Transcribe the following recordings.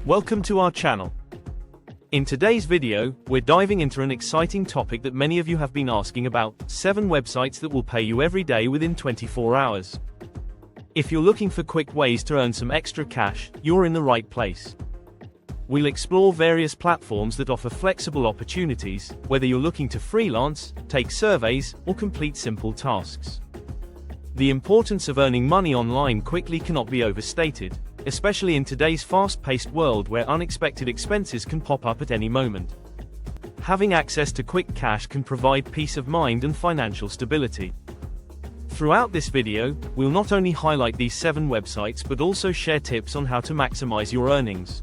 Welcome to our channel. In today's video, we're diving into an exciting topic that many of you have been asking about: 7 websites that will pay you every day within 24 hours. If you're looking for quick ways to earn some extra cash, you're in the right place. We'll explore various platforms that offer flexible opportunities, whether you're looking to freelance, take surveys, or complete simple tasks. The importance of earning money online quickly cannot be overstated, especially in today's fast-paced world where unexpected expenses can pop up at any moment. Having access to quick cash can provide peace of mind and financial stability. Throughout this video, we'll not only highlight these 7 websites but also share tips on how to maximize your earnings.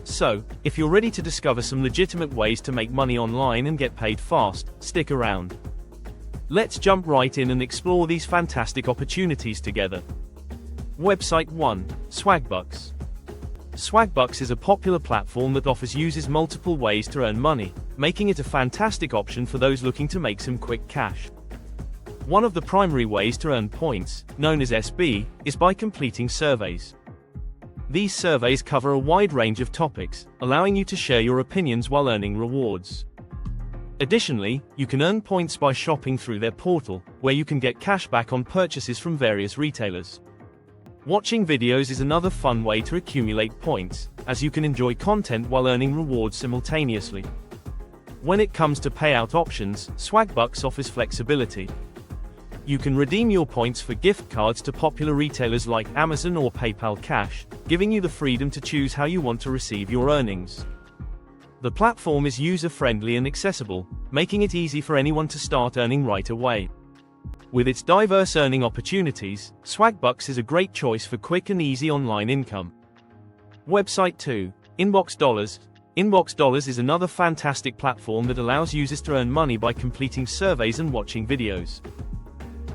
So, if you're ready to discover some legitimate ways to make money online and get paid fast, stick around. Let's jump right in and explore these fantastic opportunities together. Website 1. Swagbucks. Swagbucks is a popular platform that offers users multiple ways to earn money, making it a fantastic option for those looking to make some quick cash. One of the primary ways to earn points, known as SB, is by completing surveys. These surveys cover a wide range of topics, allowing you to share your opinions while earning rewards. Additionally, you can earn points by shopping through their portal, where you can get cash back on purchases from various retailers. Watching videos is another fun way to accumulate points, as you can enjoy content while earning rewards simultaneously. When it comes to payout options, Swagbucks offers flexibility. You can redeem your points for gift cards to popular retailers like Amazon or PayPal Cash, giving you the freedom to choose how you want to receive your earnings. The platform is user-friendly and accessible, making it easy for anyone to start earning right away. With its diverse earning opportunities, Swagbucks is a great choice for quick and easy online income. Website 2. Inbox Dollars. Inbox Dollars is another fantastic platform that allows users to earn money by completing surveys and watching videos.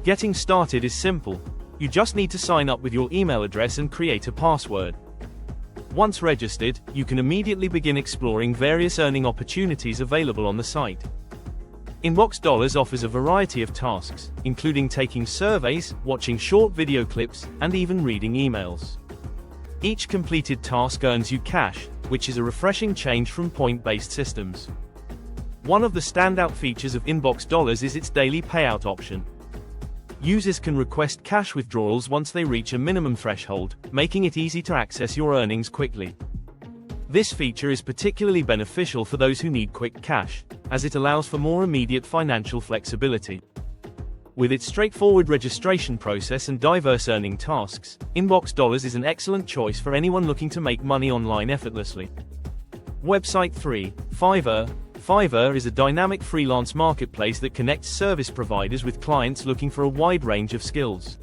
Getting started is simple. You just need to sign up with your email address and create a password. Once registered, you can immediately begin exploring various earning opportunities available on the site. Inbox Dollars offers a variety of tasks, including taking surveys, watching short video clips, and even reading emails. Each completed task earns you cash, which is a refreshing change from point-based systems. One of the standout features of Inbox Dollars is its daily payout option. Users can request cash withdrawals once they reach a minimum threshold, making it easy to access your earnings quickly. This feature is particularly beneficial for those who need quick cash, as it allows for more immediate financial flexibility. With its straightforward registration process and diverse earning tasks, Inbox Dollars is an excellent choice for anyone looking to make money online effortlessly. Website 3. Fiverr. Fiverr is a dynamic freelance marketplace that connects service providers with clients looking for a wide range of skills.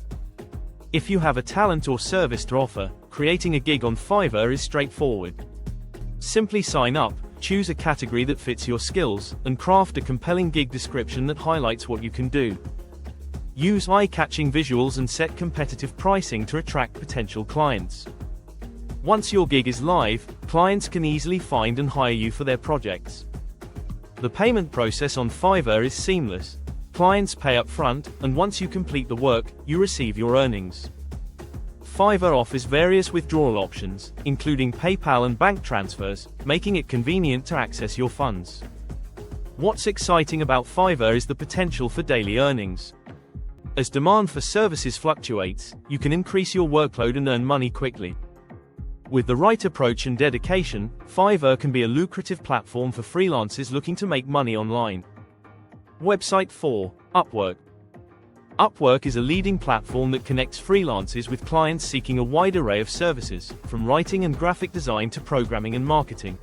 If you have a talent or service to offer, creating a gig on Fiverr is straightforward. Simply sign up, choose a category that fits your skills, and craft a compelling gig description that highlights what you can do. Use eye-catching visuals and set competitive pricing to attract potential clients. Once your gig is live, clients can easily find and hire you for their projects. The payment process on Fiverr is seamless. Clients pay up front, and once you complete the work, you receive your earnings. Fiverr offers various withdrawal options, including PayPal and bank transfers, making it convenient to access your funds. What's exciting about Fiverr is the potential for daily earnings. As demand for services fluctuates, you can increase your workload and earn money quickly. With the right approach and dedication, Fiverr can be a lucrative platform for freelancers looking to make money online. Website 4. Upwork. Upwork is a leading platform that connects freelancers with clients seeking a wide array of services, from writing and graphic design to programming and marketing.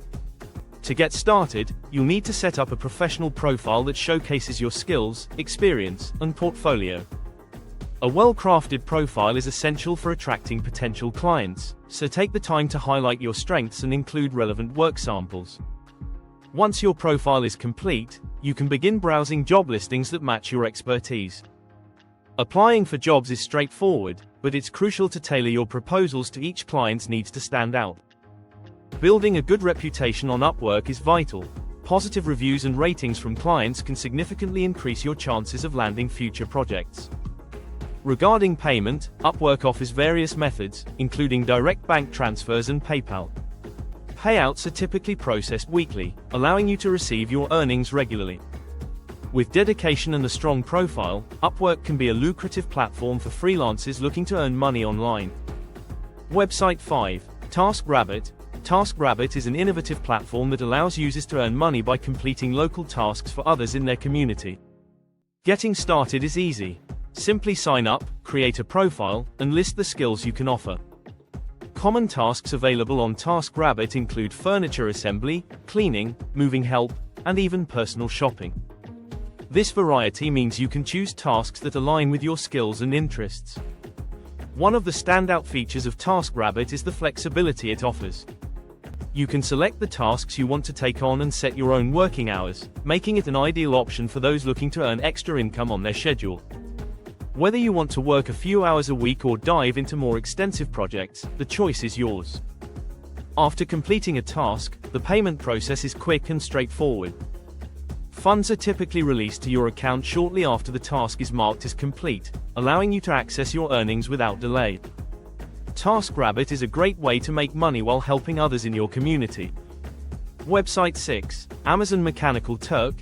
To get started, you'll need to set up a professional profile that showcases your skills, experience, and portfolio. A well-crafted profile is essential for attracting potential clients, so take the time to highlight your strengths and include relevant work samples. Once your profile is complete, you can begin browsing job listings that match your expertise. Applying for jobs is straightforward, but it's crucial to tailor your proposals to each client's needs to stand out. Building a good reputation on Upwork is vital. Positive reviews and ratings from clients can significantly increase your chances of landing future projects. Regarding payment, Upwork offers various methods, including direct bank transfers and PayPal. Payouts are typically processed weekly, allowing you to receive your earnings regularly. With dedication and a strong profile, Upwork can be a lucrative platform for freelancers looking to earn money online. Website 5. TaskRabbit. TaskRabbit is an innovative platform that allows users to earn money by completing local tasks for others in their community. Getting started is easy. Simply sign up, create a profile, and list the skills you can offer. Common tasks available on TaskRabbit include furniture assembly, cleaning, moving help, and even personal shopping. This variety means you can choose tasks that align with your skills and interests. One of the standout features of TaskRabbit is the flexibility it offers. You can select the tasks you want to take on and set your own working hours, making it an ideal option for those looking to earn extra income on their schedule. Whether you want to work a few hours a week or dive into more extensive projects, the choice is yours. After completing a task, the payment process is quick and straightforward. Funds are typically released to your account shortly after the task is marked as complete, allowing you to access your earnings without delay. TaskRabbit is a great way to make money while helping others in your community. Website 6. Amazon Mechanical Turk.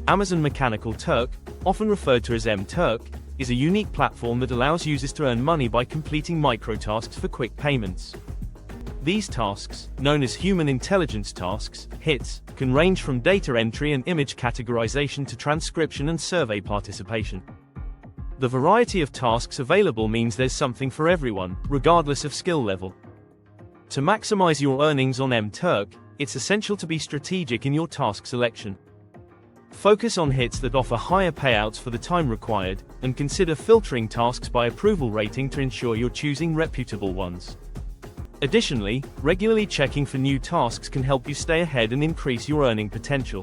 Amazon Mechanical Turk, often referred to as M-Turk, is a unique platform that allows users to earn money by completing microtasks for quick payments. These tasks, known as human intelligence tasks, HITs, can range from data entry and image categorization to transcription and survey participation. The variety of tasks available means there's something for everyone, regardless of skill level. To maximize your earnings on M-Turk, it's essential to be strategic in your task selection. Focus on hits that offer higher payouts for the time required, and consider filtering tasks by approval rating to ensure you're choosing reputable ones. Additionally, regularly checking for new tasks can help you stay ahead and increase your earning potential.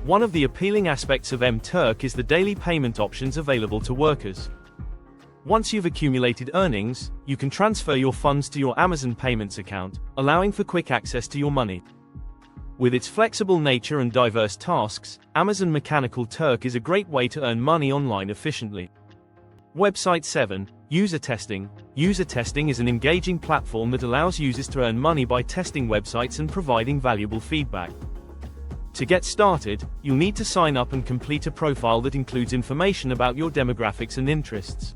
One of the appealing aspects of M-Turk is the daily payment options available to workers. Once you've accumulated earnings, you can transfer your funds to your Amazon Payments account, allowing for quick access to your money. With its flexible nature and diverse tasks, Amazon Mechanical Turk is a great way to earn money online efficiently. Website 7. User Testing. User testing is an engaging platform that allows users to earn money by testing websites and providing valuable feedback. To get started, you'll need to sign up and complete a profile that includes information about your demographics and interests.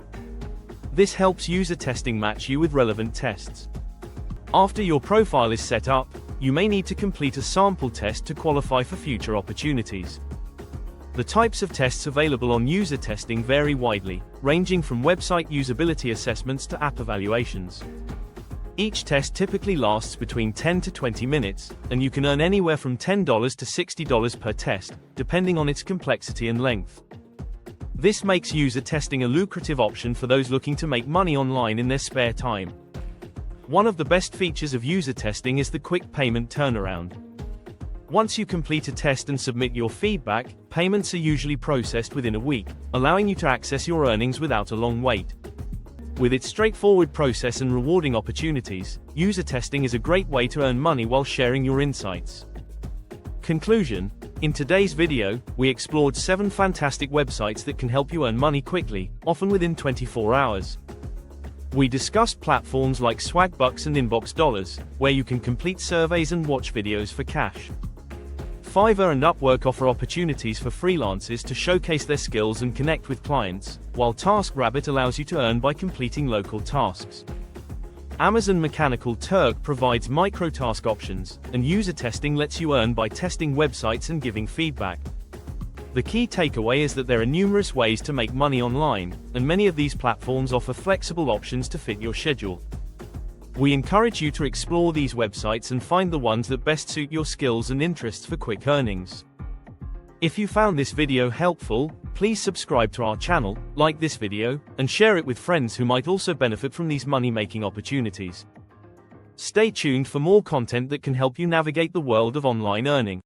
This helps user testing match you with relevant tests. After your profile is set up, you may need to complete a sample test to qualify for future opportunities. The types of tests available on user testing vary widely, ranging from website usability assessments to app evaluations. Each test typically lasts between 10 to 20 minutes, and you can earn anywhere from $10 to $60 per test, depending on its complexity and length. This makes user testing a lucrative option for those looking to make money online in their spare time. One of the best features of user testing is the quick payment turnaround. Once you complete a test and submit your feedback, payments are usually processed within a week, allowing you to access your earnings without a long wait. With its straightforward process and rewarding opportunities, user testing is a great way to earn money while sharing your insights. Conclusion: in today's video, we explored 7 fantastic websites that can help you earn money quickly, often within 24 hours. We discussed platforms like Swagbucks and Inbox Dollars, where you can complete surveys and watch videos for cash. Fiverr and Upwork offer opportunities for freelancers to showcase their skills and connect with clients, while TaskRabbit allows you to earn by completing local tasks. Amazon Mechanical Turk provides microtask options, and user testing lets you earn by testing websites and giving feedback. The key takeaway is that there are numerous ways to make money online, and many of these platforms offer flexible options to fit your schedule. We encourage you to explore these websites and find the ones that best suit your skills and interests for quick earnings. If you found this video helpful, please subscribe to our channel, like this video, and share it with friends who might also benefit from these money-making opportunities. Stay tuned for more content that can help you navigate the world of online earning.